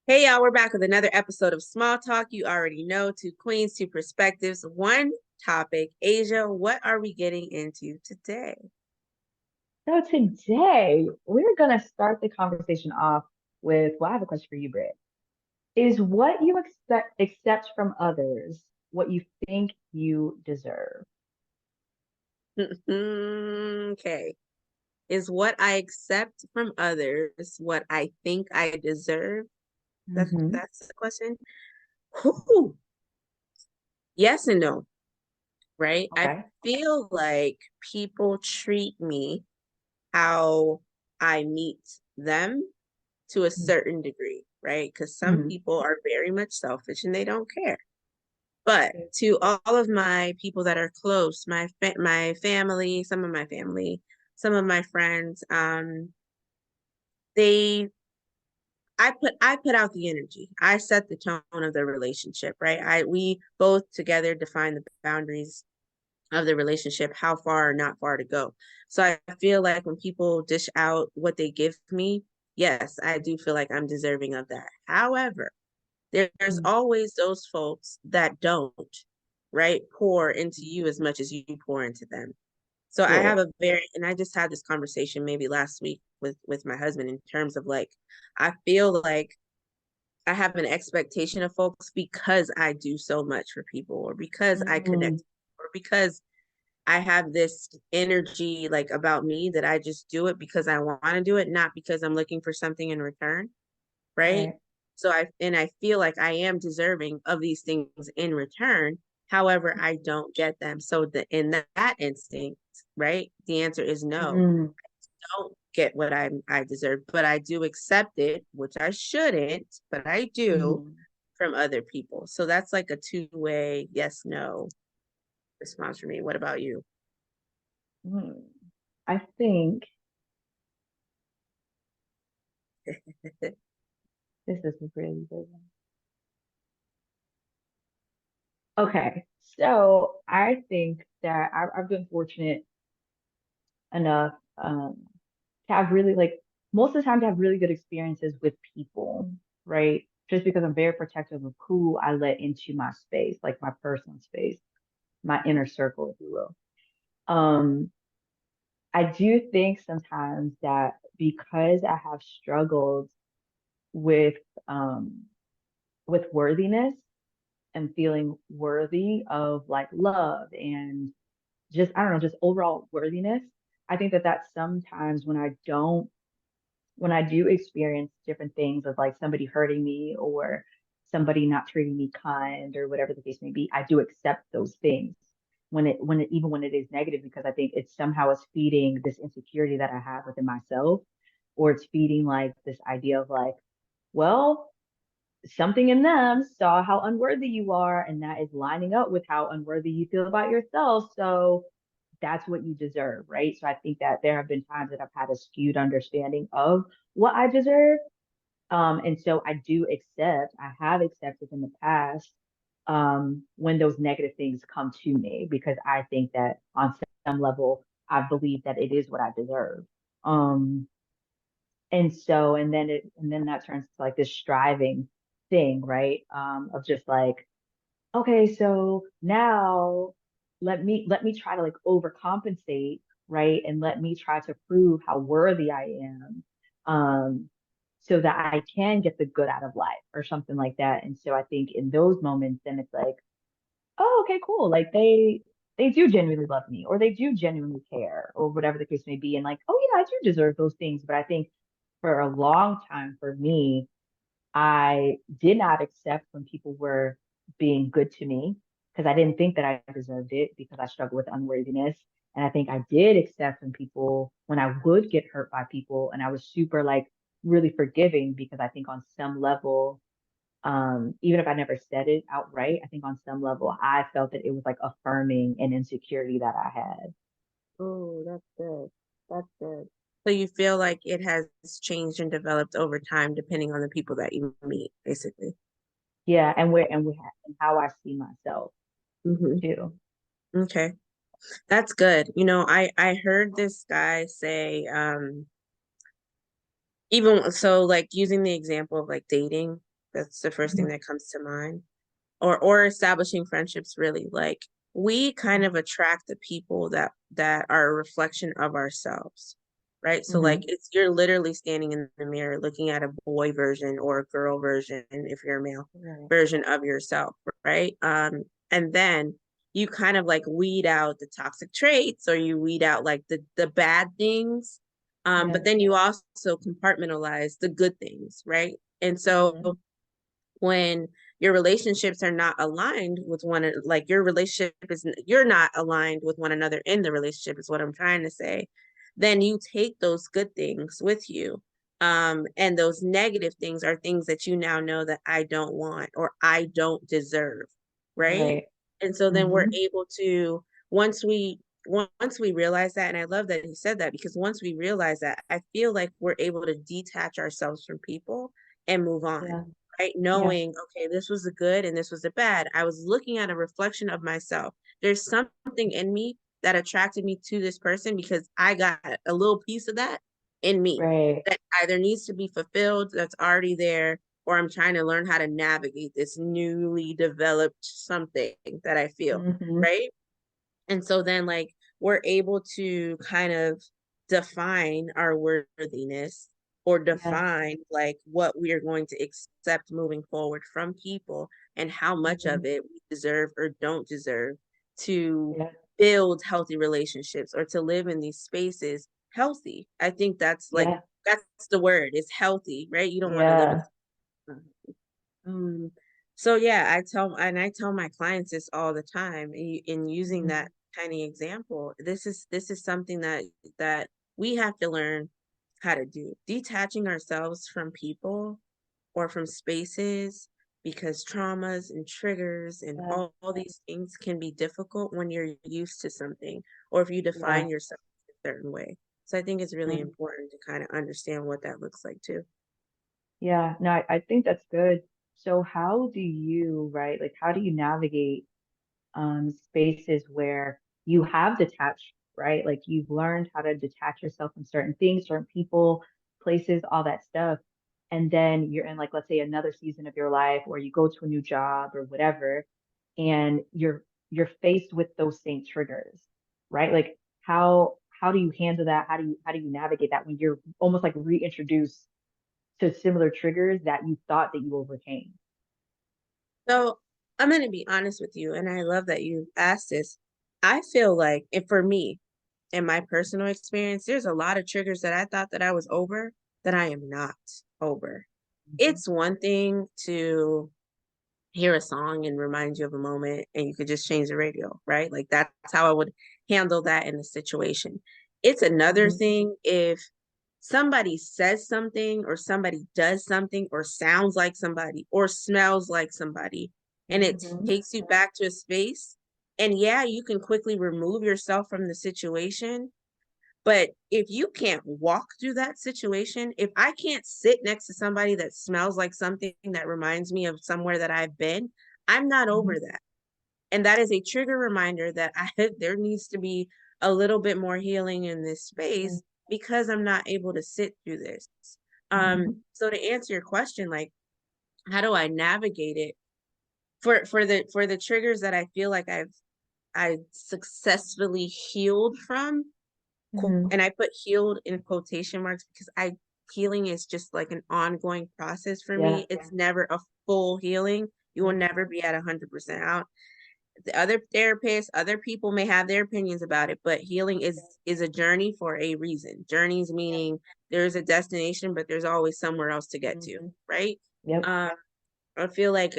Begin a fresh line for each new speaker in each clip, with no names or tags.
Hey y'all, we're back with another episode of Small Talk. You already know, two queens, two perspectives, one topic. Asia, what are we getting into today?
So today we're gonna start the conversation off with, well, I have a question for you, Britt. Is what you accept from others what you think you deserve?
Okay. Is what I accept from others what I think I deserve? That's
Hmm.
that's the question. Whew. Yes and no, right? I
Okay.
feel like people treat me how I meet them to a certain degree, right? Because some
Mm-hmm.
people are very much selfish and they don't care. But to all of my people that are close, my family, some of my friends, they I put out the energy. I set the tone of the relationship, right? I we both together define the boundaries of the relationship, how far or not far to go. So I feel like when people dish out what they give me, yes, I do feel like I'm deserving of that. However, there's always those folks that don't, right? Pour into you as much as you pour into them. So I have
Right.
and I just had this conversation maybe last week with my husband in terms of like, I feel like I have an expectation of folks because I do so much for people or because I
Mm-hmm.
connect or because I have this energy like about me that I just do it because I want to do it, not because I'm looking for something in return, right?
Right.
So I feel like I am deserving of these things in return. However, I don't get them. So in that instinct, right? The answer is no.
Mm-hmm.
I don't get what I deserve, but I do accept it, which I shouldn't, but I do
Mm-hmm.
from other people. So that's like a two-way yes, no response for me. What about you?
Mm-hmm. I think this is a really good one. Okay, so I think that I've been fortunate enough to have really like most of the time to have really good experiences with people, right? Just because I'm very protective of who I let into my space, like my personal space, my inner circle, if you will. Um, I do think sometimes that because I have struggled with um with worthiness and feeling worthy of like love and just I don't know, just overall worthiness. I think that that's sometimes when I do experience different things of like somebody hurting me or somebody not treating me kind or whatever the case may be, I do accept those things even when it is negative because I think it's somehow is feeding this insecurity that I have within myself, or it's feeding like this idea of like, well, something in them saw how unworthy you are, and that is lining up with how unworthy you feel about yourself. So that's what you deserve, right? So I think that there have been times that I've had a skewed understanding of what I deserve. And so I have accepted in the past when those negative things come to me because I think that on some level, I believe that it is what I deserve. Um, and then that turns to like this striving thing, right? Of just like, okay, so now let me try to like overcompensate, right? And let me try to prove how worthy I am, um, so that I can get the good out of life or something like that. And so I think in those moments, then it's like, oh, okay, cool. Like they do genuinely love me or they do genuinely care or whatever the case may be. And like, oh yeah, I do deserve those things. But I think for a long time for me, I did not accept when people were being good to me because I didn't think that I deserved it because I struggled with unworthiness. And I think I did accept when I would get hurt by people, and I was super like really forgiving because I think on some level, even if I never said it outright, I think on some level I felt that it was like affirming an insecurity that I had.
Oh, that's good. That's good. So you feel like it has changed and developed over time depending on the people that you meet, basically.
Yeah, and how I see myself
Hmm.
too.
Okay. That's good. I heard this guy say, even so like using the example of like dating. That's the first thing
Mhm.
that comes to mind. Or establishing friendships really. Like we kind of attract the people that are a reflection of ourselves. Right. So like
Mhm.
it's you're literally standing in the mirror looking at a boy version or a girl version, if you're a male
Right.
version of yourself, right? And then you kind of like weed out the toxic traits or you weed out like the bad things. But
Yeah.
then you also compartmentalize the good things, right? And so
Mhm.
when your relationships are not aligned with one, like your relationship is, you're not aligned with one another in the relationship is what I'm trying to say, then you take those good things with you, and those negative things are things that you now know that I don't want or I don't deserve, right?
Right.
And so then we're
Mhm.
able to, once we once we realize that, and I love that he said that, because once we realize that, I feel like we're able to detach ourselves from people and move on,
Yeah.
right?
Yeah.
Knowing, okay, this was a good and this was a bad. I was looking at a reflection of myself. There's something in me that attracted me to this person because I got a little piece of that in me
Right.
that either needs to be fulfilled, that's already there, or I'm trying to learn how to navigate this newly developed something that I feel,
Mhm.
right? And so then like we're able to kind of define our worthiness or
Yeah.
define like what we are going to accept moving forward from people and how much of
Mhm.
it we deserve or don't deserve to
Yeah.
build healthy relationships or to live in these spaces healthy. I think that's like
Yeah.
that's the word, is healthy, right? You don't want to live in
Yeah.
um, so yeah, I tell my clients this all the time in using
Mhm.
that tiny example. This is something that we have to learn how to do. Detaching ourselves from people or from spaces because traumas and triggers and
Yeah.
all these things can be difficult when you're used to something or if you
Yeah.
define yourself a certain way. So I think it's really
Mhm.
important to kind of understand what that looks like too.
Yeah. No, I think that's good. So how do you, right? Like how do you navigate spaces where you have detached, right? Like you've learned how to detach yourself from certain things, certain people, places, all that stuff. And then you're in like, let's say another season of your life, or you go to a new job or whatever, and you're faced with those same triggers, right? Like how do you handle that? How do you navigate that when you're almost like reintroduced to similar triggers that you thought that you overcame?
So I'm going to be honest with you, and I love that you asked this. I feel like, and for me, in my personal experience, there's a lot of triggers that I thought that I was over that I am not over.
Mhm.
It's one thing to hear a song and remind you of a moment, and you could just change the radio, right? Like that's how I would handle that in a situation. It's another
Mhm.
thing if somebody says something or somebody does something or sounds like somebody or smells like somebody and it
Mhm.
takes you back to a space. And yeah, you can quickly remove yourself from the situation. But if you can't walk through that situation, if I can't sit next to somebody that smells like something that reminds me of somewhere that I've been, I'm not over
Mhm.
that. And that is a trigger reminder that there needs to be a little bit more healing in this
Mhm.
space because I'm not able to sit through this.
Mhm.
So to answer your question, like how do I navigate it for the triggers that I feel like I successfully healed from,
Mhm.
and I put healed in quotation marks because I healing is just like an ongoing process for
Yeah.
me. It's never a full healing. You will
Mhm.
never be at 100% out. The other therapists, other people may have their opinions about it, but healing is a journey for a reason. Journeys meaning there's a destination, but there's always somewhere else to get to,
Mhm.
right?
Yep.
Um, I feel like,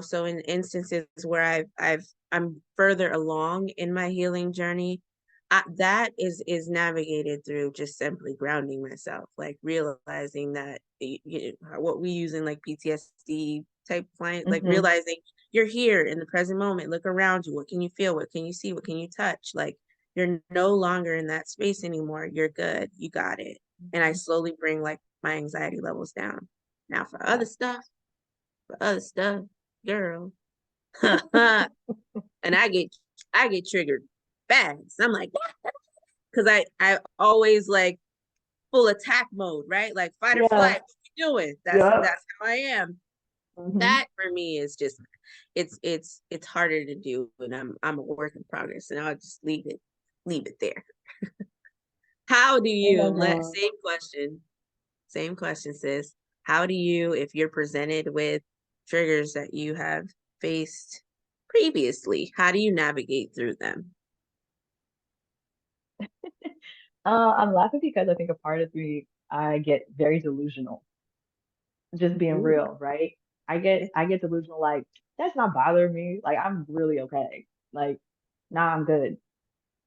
so in instances where I'm further along in my healing journey, that is navigated through just simply grounding myself, like realizing that what we use in like PTSD type client, like
Mhm.
realizing you're here in the present moment, look around you, what can you feel, what can you see, what can you touch? Like you're no longer in that space anymore. You're good. You got it. And I
Mhm.
slowly bring like my anxiety levels down. Now
Yeah.
for other stuff, girl. And I get triggered fast. I'm like, because I always like full attack mode, right? Like fight or
Yeah.
flight. What you doing? That's
Yep.
that's how I am.
Hmm.
That for me is just it's harder to do, and I'm a work in progress, and I'll just leave it there. How do
Oh
you
my
let
God.
same question, sis. How do you, if you're presented with triggers that you have faced previously, how do you navigate through them?
I'm laughing because I think a part of me, I get very delusional, just being
Ooh,
real, right? I get delusional like that's not bothering me. Like I'm really okay. Like, nah, I'm good.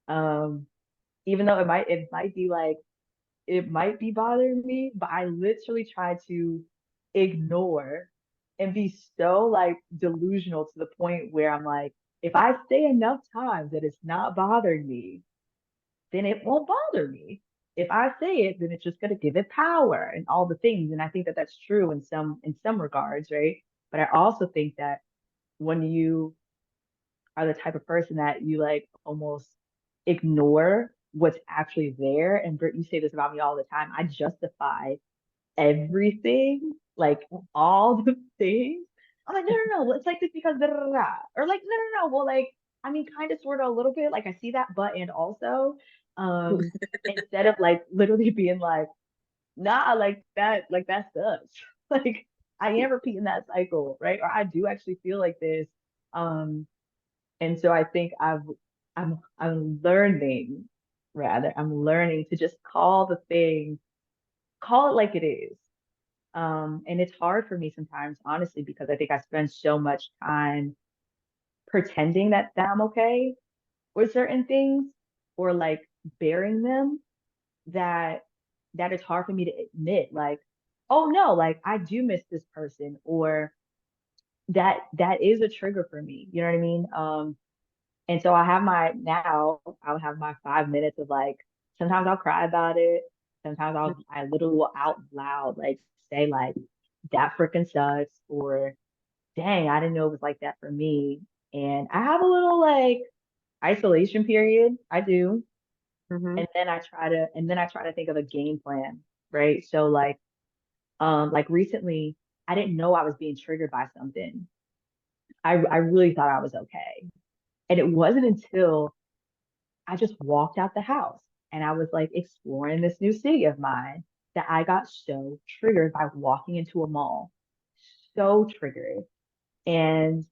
Um, Even though it might be bothering me, but I literally try to ignore and be so like delusional to the point where I'm like, if I say enough times that it's not bothering me, then it won't bother me. If I say it, then it's just going to give it power and all the things. And I think that that's true in some regards, right? But I also think that when you are the type of person that you like almost ignore what's actually there, and Britt, you say this about me all the time. I justify everything, like all the things. I'm like, no, no, no, it's like this because da da da da. Or like, no, no, no. Well, like, I mean, kind of, sort of, a little bit. Like, I see that, but and also, um, instead of like literally being nah, like that sucks. Like, I am repeating that cycle, right? Or I do actually feel like this. Um, and so I think I'm learning, rather, I'm learning to just call the thing, call it like it is. And it's hard for me sometimes, honestly, because I think I spend so much time pretending that I'm okay with certain things or like bearing them that it's hard for me to admit, like, oh no, like I do miss this person, or that is a trigger for me. You know what I mean? And so I'll have my 5 minutes of like, sometimes I'll cry about it. Sometimes I literally will out loud like say like that freaking sucks, or dang, I didn't know it was like that for me. And I have a little like isolation period. I do.
Mm-hmm.
And then I try to think of a game plan, right? So like recently I didn't know I was being triggered by something. I really thought I was okay. And it wasn't until I just walked out the house and I was like exploring this new city of mine that I got so triggered by walking into a mall. So triggered. And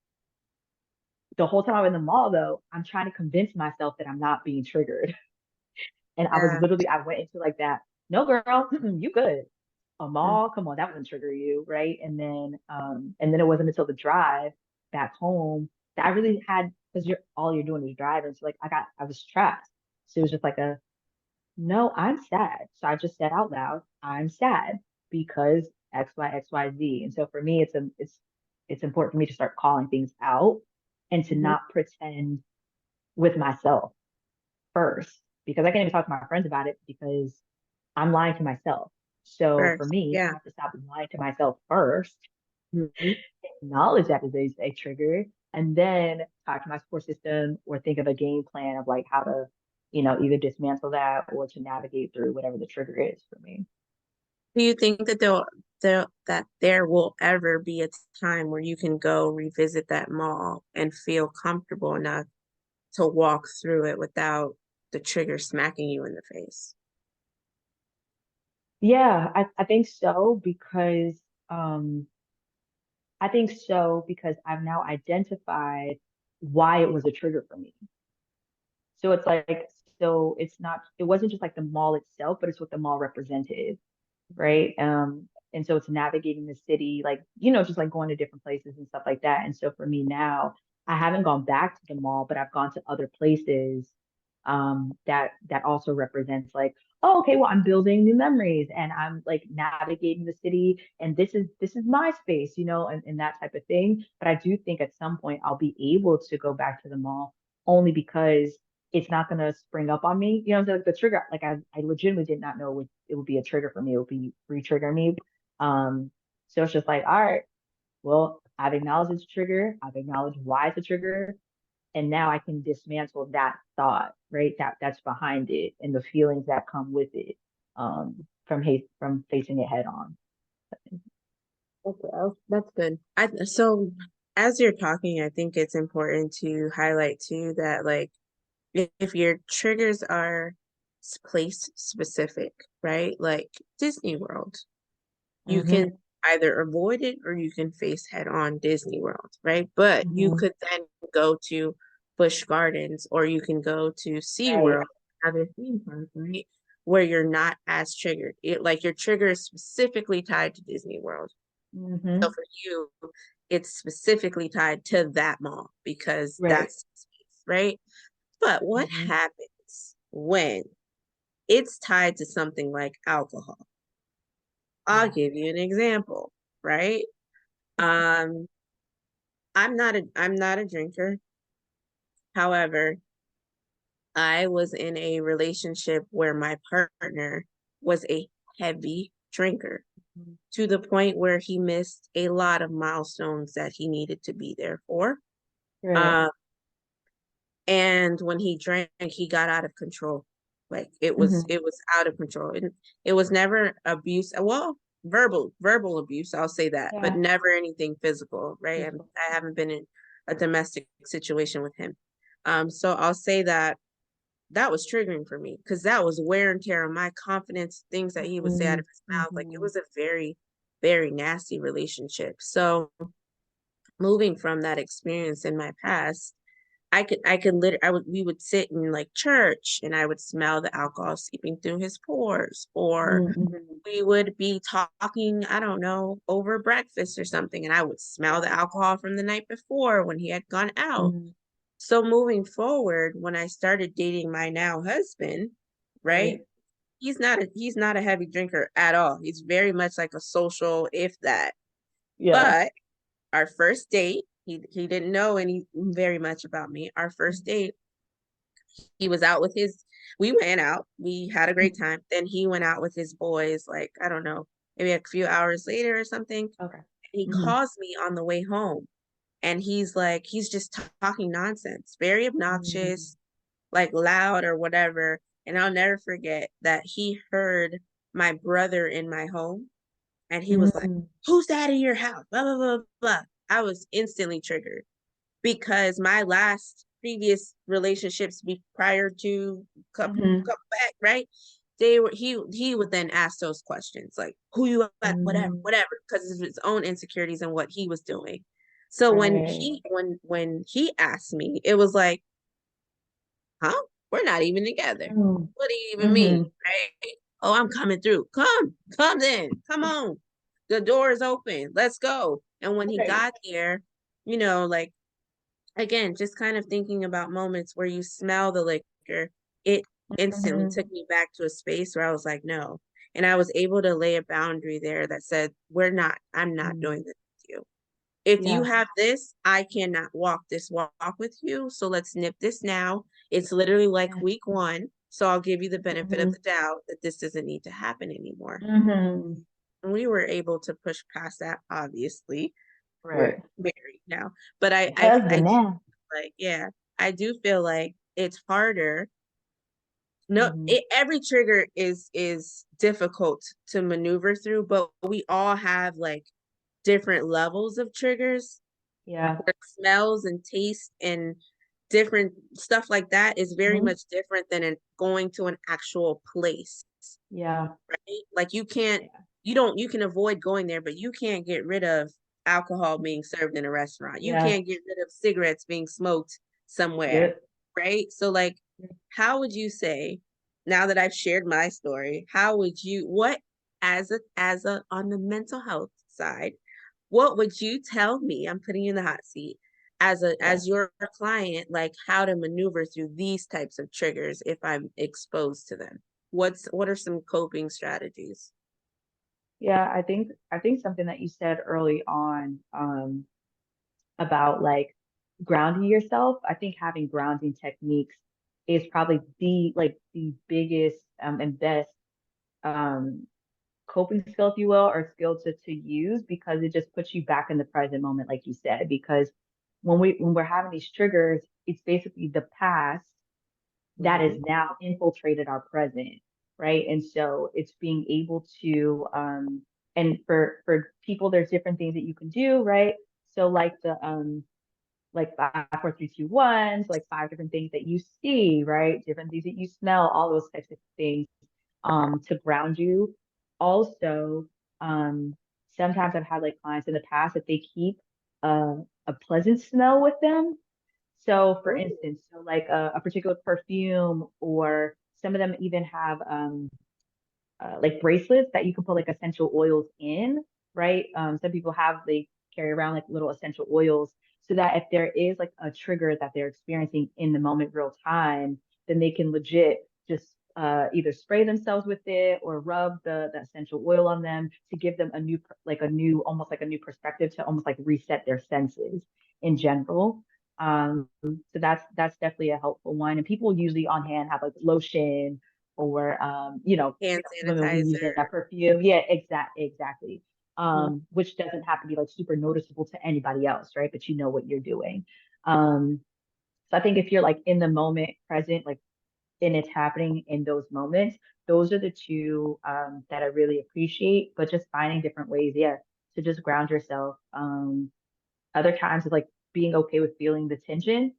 the whole time I'm in the mall, though, I'm trying to convince myself that I'm not being triggered. And
Yeah.
I went into like that, no, girl, you good. A mall, come on, that wouldn't trigger you, right? And then it wasn't until the drive back home that I really had, because you're doing is driving. So like I was trapped. So it was just like no, I'm sad. So I just said out loud, I'm sad because X, Y, X, Y, Z. And so for me, it's important for me to start calling things out and to
Mm-hmm.
not pretend with myself first, because I can't even talk to my friends about it because I'm lying to myself. So for
First.
me, I
Yeah.
have to stop lying to myself first,
Mm-hmm.
acknowledge that it is a trigger, and then talk to my support system or think of a game plan of like how to, either dismantle that or to navigate through whatever the trigger is for me.
Do you think that that there will ever be a time where you can go revisit that mall and feel comfortable enough to walk through it without the trigger smacking you in the face?
Yeah, um I think so because I've now identified why it was a trigger for me. So it's like, it wasn't just like the mall itself, but it's what the mall represented, right? And so it's navigating the city, like, just like going to different places and stuff like that. And so for me now, I haven't gone back to the mall, but I've gone to other places that also represents like, oh, okay, well, I'm building new memories and I'm like navigating the city and this is my space, and that type of thing. But I do think at some point I'll be able to go back to the mall only because it's not gonna spring up on me. Like the trigger, like I legitimately did not know it would be a trigger for me. It would be re-trigger me. Um, so it's just like, all right, well, I've acknowledged it's a trigger. I've acknowledged why it's a trigger, and now I can dismantle that thought, right? That's behind it and the feelings that come with it, from facing it head on.
Okay, that's good. So as you're talking, I think it's important to highlight too that like if your triggers are place specific, right? Like Disney World, you
Mm-hmm.
can either avoid it or you can face head on Disney World, right? But you
Mm-hmm.
could then go to Busch Gardens or you can go to
Right.
SeaWorld, other theme parks, right? Where you're not as triggered. Like your trigger is specifically tied to Disney World. So
Mm-hmm.
for you, it's specifically tied to that mall because
Right.
that's space, right? But what
Mm-hmm.
happens when it's tied to something like alcohol? I'll
Yeah.
give you an example, right? Um, I'm not a drinker. However, I was in a relationship where my partner was a heavy drinker to the point where he missed a lot of milestones that he needed to be there for.
Right.
Um, and when he drank, he got out of control. Like it was
Mm-hmm.
it was out of control. And it was never abuse. Well, verbal abuse, I'll say that, but
Yeah.
never anything physical, right?
Physical.
I haven't been in a domestic situation with him. So I'll say that that was triggering for me because that was wear and tear on my confidence, things that he would say out of his mouth. Like it
Mm-hmm.
was a very, very nasty relationship. So moving from that experience in my past, we would sit in like church and I would smell the alcohol seeping through his pores, or
Mm-hmm.
we would be talking, I don't know, over breakfast or something, and I would smell the alcohol from the night before when he had gone out.
Mm-hmm.
So moving forward, when I started dating my now husband, right?
Right.
He's not a heavy drinker at all. He's very much like a social, if that.
Yeah.
But our first date, he didn't know any very much about me. Our first date, he was out with his we went out, we had a great
Mm-hmm.
time. Then he went out with his boys, like, I don't know, maybe a few hours later or something.
Okay.
He
Mm-hmm.
calls me on the way home and he's just talking nonsense, very
Mm-hmm.
obnoxious, like loud or whatever. And I'll never forget that he heard my brother in my home and he was like,
Mm-hmm.
"Who's that in your house?" Blah blah blah blah. I was instantly triggered because my last previous relationships prior to
Mm-hmm.
come back, right? He would then ask those questions like who you at, whatever,
Mm-hmm.
whatever, because of his own insecurities and what he was doing. So
Right.
when he asked me, it was like, huh? We're not even together.
Mm-hmm.
What do you even mean?
Mm-hmm.
Right? Oh, I'm coming through. Come then. Come on. The door is open. Let's go. And when he
Right.
got there, like again, just kind of thinking about moments where you smell the liquor, it instantly
Mm-hmm.
took me back to a space where I was like, no. And I was able to lay a boundary there that said, I'm not
Mm-hmm.
doing this with you. If you
Yeah.
have this, I cannot walk this walk with you. So let's nip this now. It's literally like
Yeah.
week one. So I'll give you the benefit of
Mm-hmm.
the doubt that this doesn't need to happen anymore.
Mm-hmm.
And we were able to push past that, obviously. We're
Right.
married now. But I
Husband
do
now.
like, yeah, I do feel like it's harder. No,
Mm-hmm.
every trigger is difficult to maneuver through, but we all have like different levels of triggers
Yeah.
where smells and taste and different stuff like that is very
Mm-hmm.
much different than going to an actual place,
Yeah.
right? Like
Yeah.
you can avoid going there, but you can't get rid of alcohol being served in a restaurant. You
Yeah.
can't get rid of cigarettes being smoked somewhere,
Yep.
right? So like, how would you say, now that I've shared my story, how would you what as a on the mental health side, what would you tell me? I'm putting you in the hot seat
Yeah.
as your client, like how to maneuver through these types of triggers if I'm exposed to them. What are some coping strategies?
Yeah. I think something that you said early on, about like grounding yourself. I think having grounding techniques is probably the biggest and best um coping skill, if you will, or skill to use because it just puts you back in the present moment, like you said. Because when we're having these triggers, it's basically the past that is
Mm-hmm.
now infiltrated our present, right? And so it's being able to and for people, there's different things that you can do, right? So like 5, 4, 3, 2, 1, so like 5 different things that you see, right? Different things that you smell, all those types of things to ground you. Also, um, sometimes I've had like clients in the past that they keep a pleasant smell with them. So for
Ooh.
instance, so like a particular perfume, or some of them even have like bracelets that you can put like essential oils in, right? Some people have, they carry around like little essential oils so that if there is like a trigger that they're experiencing in the moment, real time, then they can legit just either spray themselves with it or rub the essential oil on them to give them a new, like a new, almost like a new perspective to almost like reset their senses in general. So that's definitely a helpful one. And people usually on hand have like lotion or
Hand
women will use
sanitizer.
that perfume. Yeah, exactly.
Mhm.
Which doesn't have to be like super noticeable to anybody else, right? But you know what you're doing. Um, so I think if you're like in the moment, present, like and it's happening in those moments, those are the two that I really appreciate. But just finding different ways, yeah, to just ground yourself. Other times is like being okay with feeling the tension.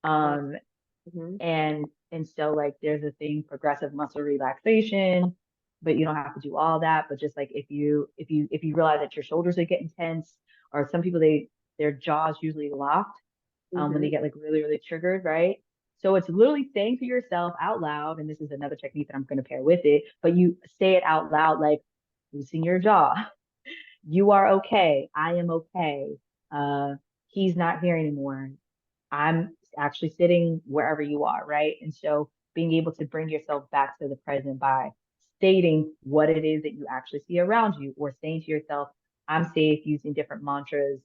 Right.
Um,
Mhm.
and so like there's a thing, progressive muscle relaxation, but you don't have to do all that. But just like if you realize that your shoulders are getting tense, or some people their jaws usually locked when they
Mhm.
get like really, really triggered, right? So it's literally saying to yourself out loud, and this is another technique that I'm going to pair with it, but you say it out loud, like loosen your jaw. You are okay. I am okay. Uh, he's not here anymore. I'm actually sitting wherever you are, right? And so being able to bring yourself back to the present by stating what it is that you actually see around you, or saying to yourself, I'm safe, using different mantras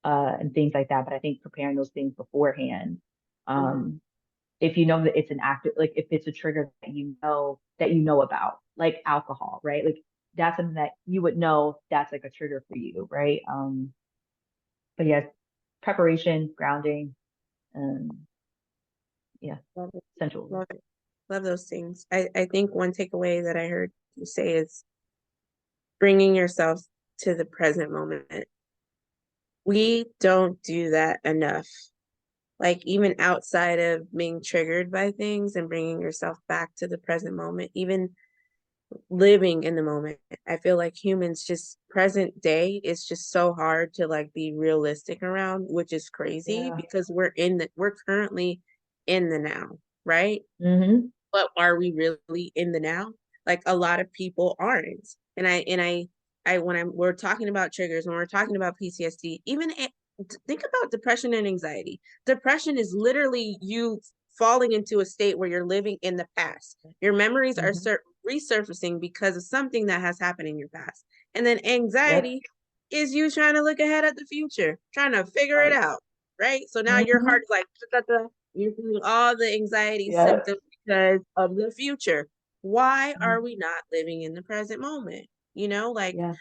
and things like that. But I think preparing those things beforehand,
Mhm.
um, if you know that it's an active, like if it's a trigger that you know about, like alcohol, right? Like that's something that you would know that's like a trigger for you, right? But yes, preparation, grounding, um, yeah,
Love it.
essential.
Love it. Love those things. I think one takeaway that I heard you say is bringing yourself to the present moment. We don't do that enough. Like even outside of being triggered by things and bringing yourself back to the present moment, even living in the moment. I feel like humans just present day is just so hard to like be realistic around, which is crazy
Yeah.
because we're currently in the now, right?
Mm-hmm.
But are we really in the now? Like a lot of people aren't. And I when we're talking about triggers, when we're talking about PTSD, think about depression and anxiety. Depression is literally you falling into a state where you're living in the past. Your memories are
Mm-hmm.
resurfacing because of something that has happened in your past. And then
Yep.
anxiety is you trying to look ahead at the future, trying to figure it
Right.
out, right? So now your
Mm-hmm.
heart is like, you're feeling all the anxiety
Yep.
symptoms because of the future. Why are
Mm-hmm.
we not living in the present moment? You know, like
Yeah.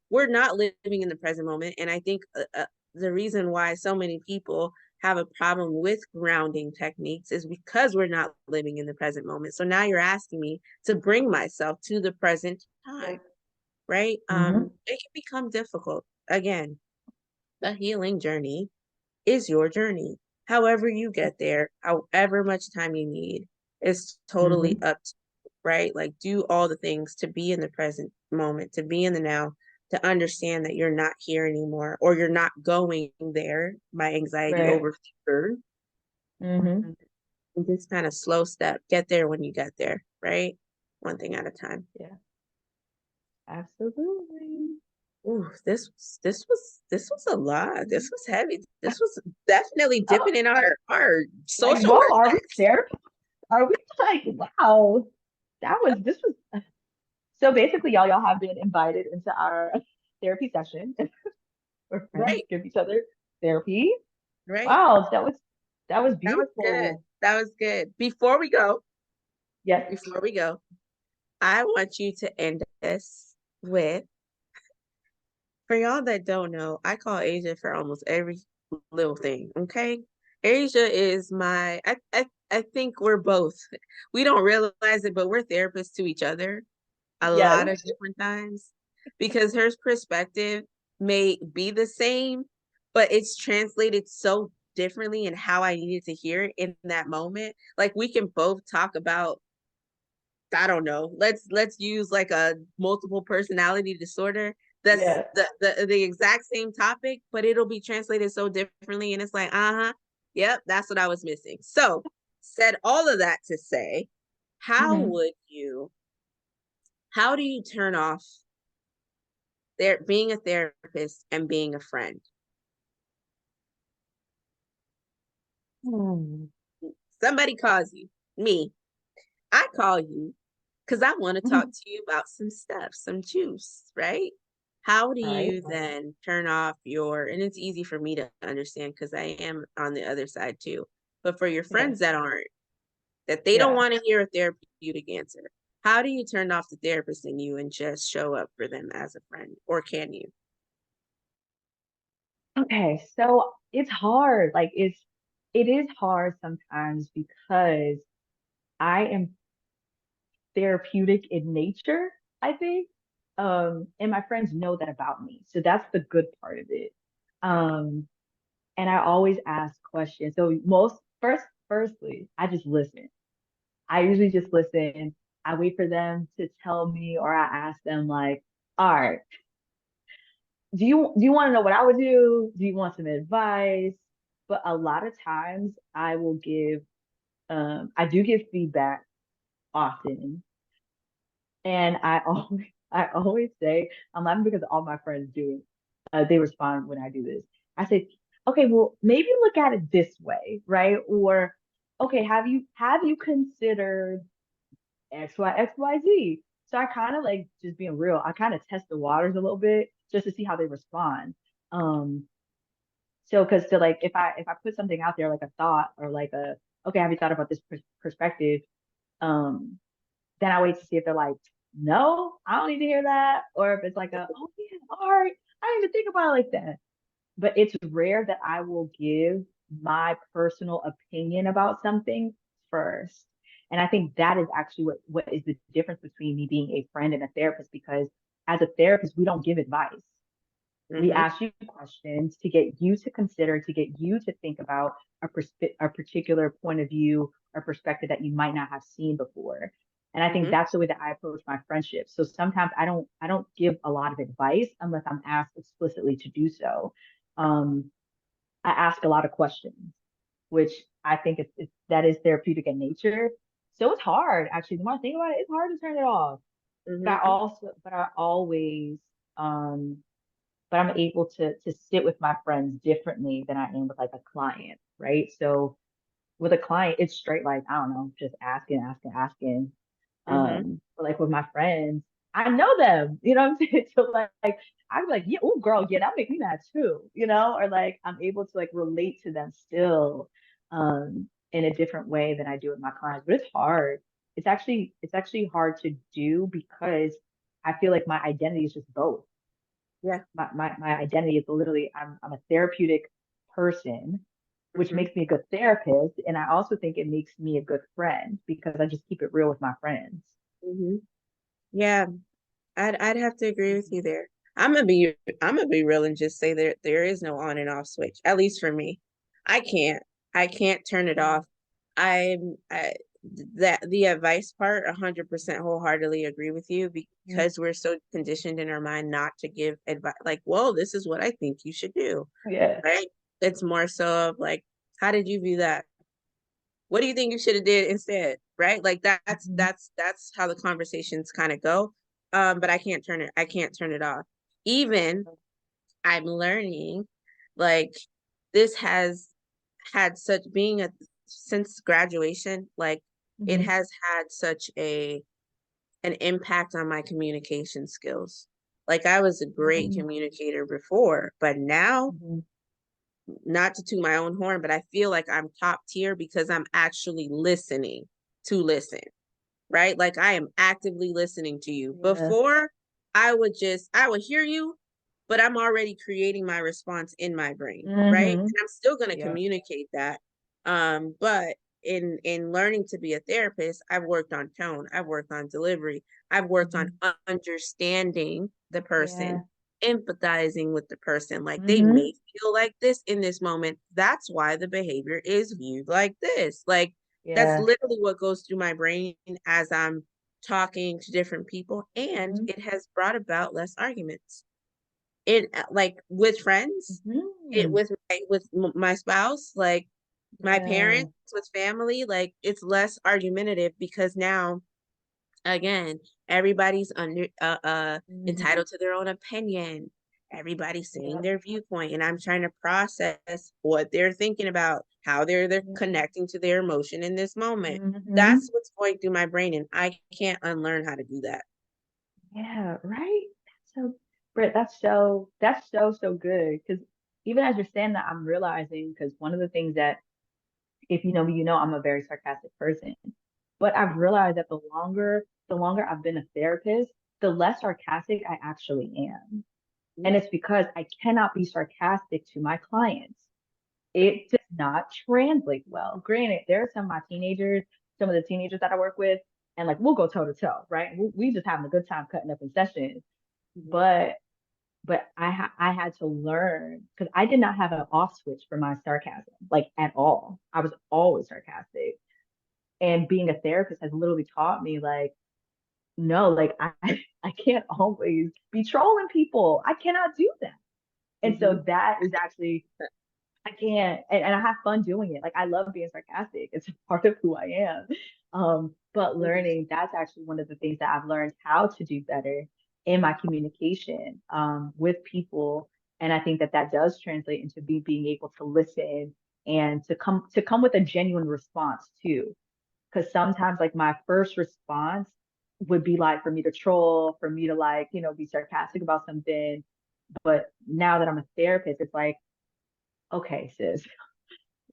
we're not living in the present moment. And I think the reason why so many people have a problem with grounding techniques is because we're not living in the present moment. So now you're asking me to bring myself to the present time,
Yep.
right?
Mm-hmm.
It can become difficult. Again, the healing journey is your journey. However you get there, however much time you need, is totally
Mm-hmm.
up to you, right? Like do all the things to be in the present moment, to be in the now, to understand that you're not here anymore or you're not going there by anxiety
Right.
over fear.
Mm-hmm.
And just kind of slow step, get there when you get there, right? One thing at a time.
Yeah. Absolutely.
Ooh, this was a lot. This was heavy. This was definitely
Oh,
dipping in our
like,
social
whoa,
work
are we
bag.
there? Are we like, wow, this was so basically, y'all have been invited into our therapy session. We're friends,
Right,
give each other therapy.
right.
Wow, that was
That was good.
beautiful.
That was good.
Yes.
Before we go, I want you to end this with, for y'all that don't know, I call Asia for almost every little thing. Okay. Asia is I think we're both, we don't realize it, but we're therapists to each other. a
Yes.
lot of different times because her perspective may be the same, but it's translated so differently in how I needed to hear it in that moment. Like we can both talk about, I don't know, let's use like a multiple personality disorder. That's
Yeah.
the exact same topic, but it'll be translated so differently. And it's like, uh-huh, yep, that's what I was missing. So said all of that to say, how
Hmm.
would you how do you turn off there being a therapist and being a friend?
Hmm.
Somebody calls you, me. I call you because I want to talk to you about some stuff, some juice, right? How do
Right.
you then turn off your, and it's easy for me to understand because I am on the other side too, but for your
Yeah.
friends that aren't, that they don't
Yeah.
want to hear a therapeutic answer, how do you turn off the therapist in you and just show up for them as a friend? Or can you?
Okay, so it's hard. It is hard sometimes because I am therapeutic in nature, I think. And my friends know that about me. So that's the good part of it. Um, and I always ask questions. So firstly, I just listen. I usually just listen. I wait for them to tell me, or I ask them like, all right, do you want to know what I would do? Do you want some advice? But a lot of times I do give feedback often. And I always say, I'm laughing because all my friends do it. They respond when I do this. I say, okay, well, maybe look at it this way, right? Or, okay, have you considered XYZ? So I kind of like just being real. I kind of test the waters a little bit just to see how they respond. Um, so because to like if I put something out there like a thought or like a okay, have you thought about this perspective? Um, then I wait to see if they're like, no, I don't need to hear that. Or if it's like oh yeah, all right, I didn't even think about it like that. But it's rare that I will give my personal opinion about something first. And I think that is actually what is the difference between me being a friend and a therapist, because as a therapist, we don't give advice. We
Mm-hmm.
ask you questions to get you to consider, to get you to think about a particular point of view or perspective that you might not have seen before. And I think
Mm-hmm.
that's the way that I approach my friendships. So sometimes I don't give a lot of advice unless I'm asked explicitly to do so. Um, I ask a lot of questions, which I think that is therapeutic in nature. So it's hard, actually. The more I think about it, it's hard to turn it off.
Mm-hmm.
But I always, but I'm able to sit with my friends differently than I am with like a client, right? So with a client, it's straight like, I don't know, just asking, asking, asking.
Mm-hmm.
But like with my friends, I know them, you know what I'm saying? So like I'm like, yeah, oh girl, yeah, that makes me mad too, you know, or like I'm able to like relate to them still in a different way than I do with my clients. But it's hard. It's actually hard to do because I feel like my identity is just both.
Yeah.
My identity is literally I'm a therapeutic person, which
Mm-hmm.
makes me a good therapist. And I also think it makes me a good friend because I just keep it real with my friends.
Mm-hmm. Yeah, I'd have to agree with you
Mhm.
there. I'm gonna be real and just say there is no on and off switch, at least for me. I can't I can't turn it
Mhm.
off. I that the advice part 100% wholeheartedly agree with you
Mhm.
because we're so conditioned in our mind not to give advice like, well, this is what I think you should do,
Yeah.
right? It's more so of like, how did you view that? What do you think you should have did instead, right? Like that's
Mhm.
that's that's how the conversations kind of go. But I can't turn it off. Even I'm learning, like this has had such being a since graduation, like it
Mhm.
has had such a an impact on my communication skills. Like I was a great
Mhm.
communicator before, but now,
Mhm.
not to toot my own horn, but I feel like I'm top tier because I'm actually listening to listen, right? Like I am actively listening to you.
Yeah.
Before, I would hear you, but I'm already creating my response in my brain, right? And
Mhm.
I'm still going to
Yeah.
communicate that. But in learning to be a therapist, I've worked on tone, I've worked on delivery, I've worked on
Mhm.
understanding the person,
Yeah.
empathizing with the person. Like they
Hmm.
may feel like this in this moment. That's why the behavior is viewed like this. Like that's
Yeah.
literally what goes through my brain as I'm talking to different people. And
Hmm.
it has brought about less arguments. It like with friends, it
Hmm.
with my spouse, like my
Yeah.
parents, with family, like it's less argumentative because now again, everybody's
Hmm.
entitled to their own opinion. Everybody's saying
Yep.
their viewpoint, and I'm trying to process what they're thinking about, how they're
Yeah.
connecting to their emotion in this moment.
Hmm.
That's what's going through my brain, and I can't unlearn how to do that.
Yeah. Right. So, Britt, that's so good. Because even as you're saying that, I'm realizing because one of the things that if you know me, you know I'm a very sarcastic person. But I've realized that the longer I've been a therapist, the less sarcastic I actually am. And
Mhm,
it's because I cannot be sarcastic to my clients. It does not translate well. Granted, there are some of the teenagers that I work with, and like we'll go toe to toe, right? We just having a good time cutting up in sessions.
mhm,
But I had to learn because I did not have an off switch for my sarcasm, like at all. I was always sarcastic. And being a therapist has literally taught me like, no, like I can't always be trolling people. I cannot do that. And
mhm,
so that is actually I can't, and I have fun doing it. Like I love being sarcastic. It's a part of who I am. But
mhm,
learning, that's actually one of the things that I've learned how to do better in my communication with people. And I think that that does translate into me being able to listen and to come with a genuine response too. Because sometimes like my first response would be like for me to troll, for me to like, be sarcastic about something. But now that I'm a therapist, it's like, okay, sis,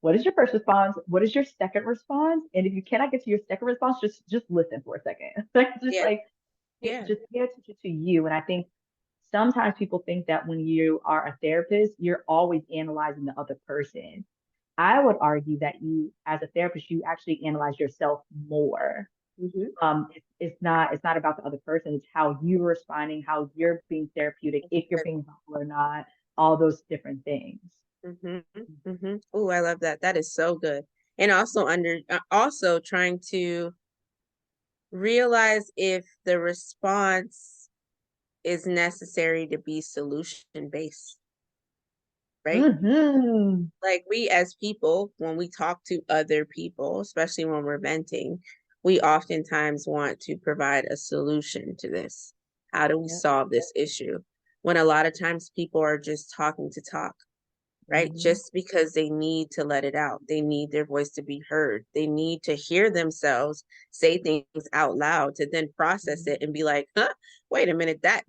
what is your first response? What is your second response? And if you cannot get to your second response, just listen for a second. Like just
yeah,
like
yeah,
just pay attention to you. And I think sometimes people think that when you are a therapist, you're always analyzing the other person. I would argue that you, as a therapist, you actually analyze yourself more.
mhm,
It's not about the other person. It's how you're responding, how you're being therapeutic, if you're being helpful or not, all those different things.
mhm, mhm. Oh, I love that. That is so good. And also also trying to realize if the response is necessary to be solution based, right?
Hmm.
Like we as people, when we talk to other people, especially when we're venting, we oftentimes want to provide a solution to this. How do we
Yep.
solve this issue? When a lot of times people are just talking to talk, right?
Hmm.
Just because they need to let it out. They need their voice to be heard. They need to hear themselves say things out loud to then process it and be like, huh, wait a minute, that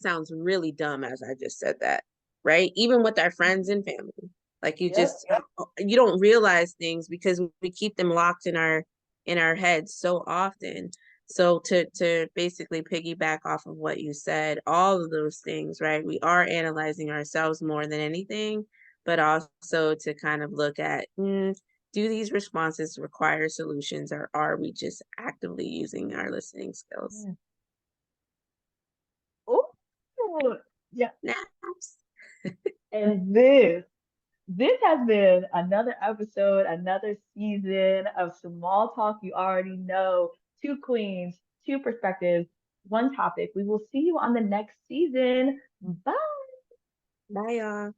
sounds really dumb as I just said that. Right? Even with our friends and family. Like
Yep.
you don't realize things because we keep them locked in our heads so often. So to basically piggyback off of what you said, all of those things, right? We are analyzing ourselves more than anything, but also to kind of look at do these responses require solutions or are we just actively using our listening skills?
Yeah. Oh, yeah.
Naps.
And this has been another episode, another season of Small Talk. You already know, two queens, two perspectives, one topic. We will see you on the next season. Bye.
Bye, y'all.